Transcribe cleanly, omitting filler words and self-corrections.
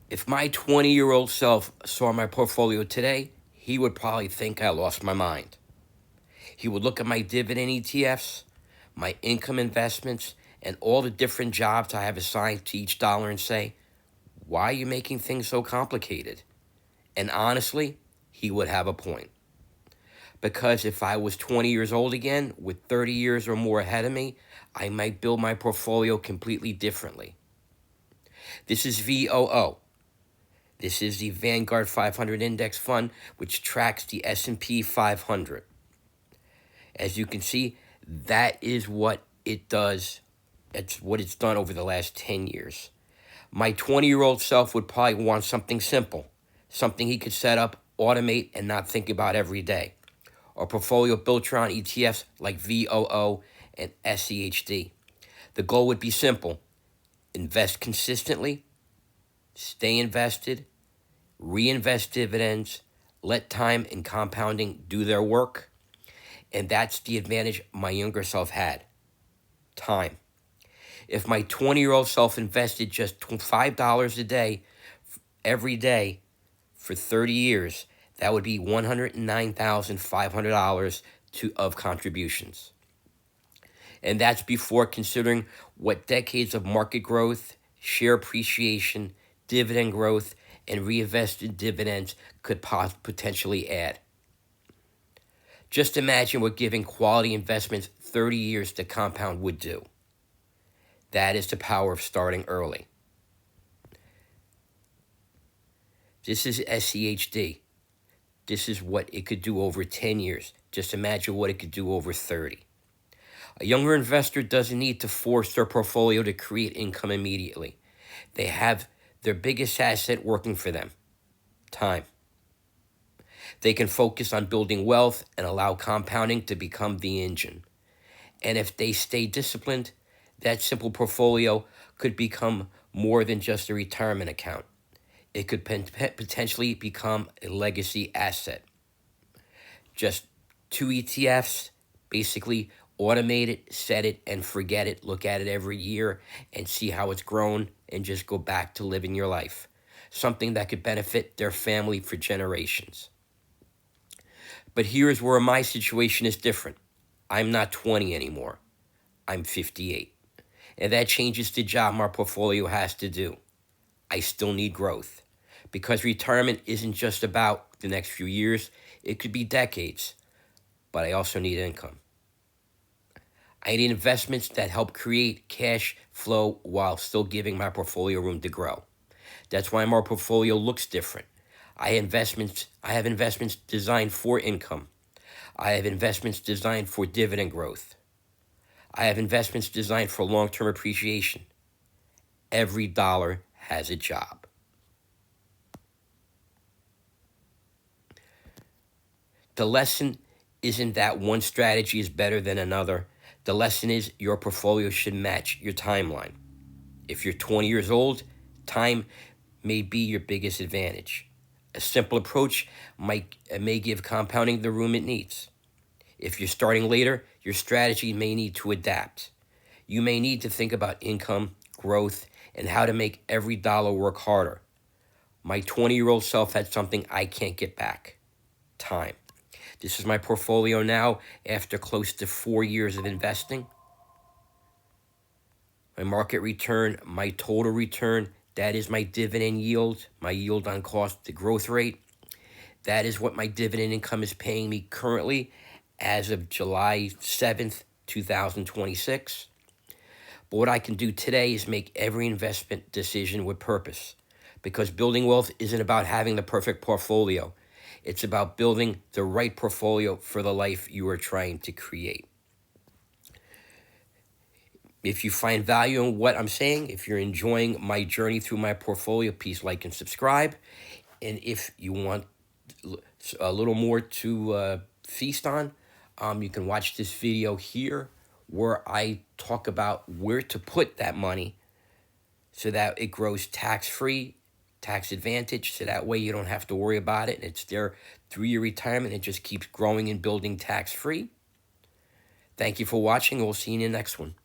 If my 20-year-old self saw my portfolio today, he would probably think I lost my mind. He would look at my dividend ETFs, my income investments, and all the different jobs I have assigned to each dollar and say, why are you making things so complicated? And honestly, he would have a point. Because if I was 20 years old again, with 30 years or more ahead of me, I might build my portfolio completely differently. This is VOO. This is the Vanguard 500 Index Fund, which tracks the S&P 500. As you can see, that is what it does. It's what it's done over the last 10 years. My 20-year-old self would probably want something simple, something he could set up, automate, and not think about every day. A portfolio built around ETFs like VOO and SCHD. The goal would be simple: invest consistently, stay invested, reinvest dividends, let time and compounding do their work. And that's the advantage my younger self had: time. If my 20-year-old self invested just $5 a day every day for 30 years, that would be $109,500 of contributions. And that's before considering what decades of market growth, share appreciation, dividend growth, and reinvested dividends could potentially add. Just imagine what giving quality investments 30 years to compound would do. That is the power of starting early. This is SCHD. This is what it could do over 10 years. Just imagine what it could do over 30. A younger investor doesn't need to force their portfolio to create income immediately. They have their biggest asset working for them: time. They can focus on building wealth and allow compounding to become the engine. And if they stay disciplined, that simple portfolio could become more than just a retirement account. It could potentially become a legacy asset. Just 2 ETFs, basically automate it, set it, and forget it. Look at it every year and see how it's grown, and just go back to living your life. Something that could benefit their family for generations. But here's where my situation is different. I'm not 20 anymore. I'm 58. And that changes the job my portfolio has to do. I still need growth, because retirement isn't just about the next few years. It could be decades. But I also need income. I need investments that help create cash flow while still giving my portfolio room to grow. That's why my portfolio looks different. I have investments designed for income. I have investments designed for dividend growth. I have investments designed for long-term appreciation. Every dollar has a job. The lesson isn't that one strategy is better than another. The lesson is your portfolio should match your timeline. If you're 20 years old, time may be your biggest advantage. A simple approach may give compounding the room it needs. If you're starting later, your strategy may need to adapt. You may need to think about income, growth, and how to make every dollar work harder. My 20-year-old self had something I can't get back: time. This is my portfolio now after close to 4 years of investing. My market return, my total return, that is my dividend yield, my yield on cost, the growth rate. That is what my dividend income is paying me currently as of July 7th, 2026. But what I can do today is make every investment decision with purpose, because building wealth isn't about having the perfect portfolio. It's about building the right portfolio for the life you are trying to create. If you find value in what I'm saying, if you're enjoying my journey through my portfolio, please like and subscribe. And if you want a little more to feast on, you can watch this video here where I talk about where to put that money so that it grows tax-free, tax advantage, so that way you don't have to worry about it. It's there through your retirement. It just keeps growing and building tax-free. Thank you for watching. We'll see you in the next one.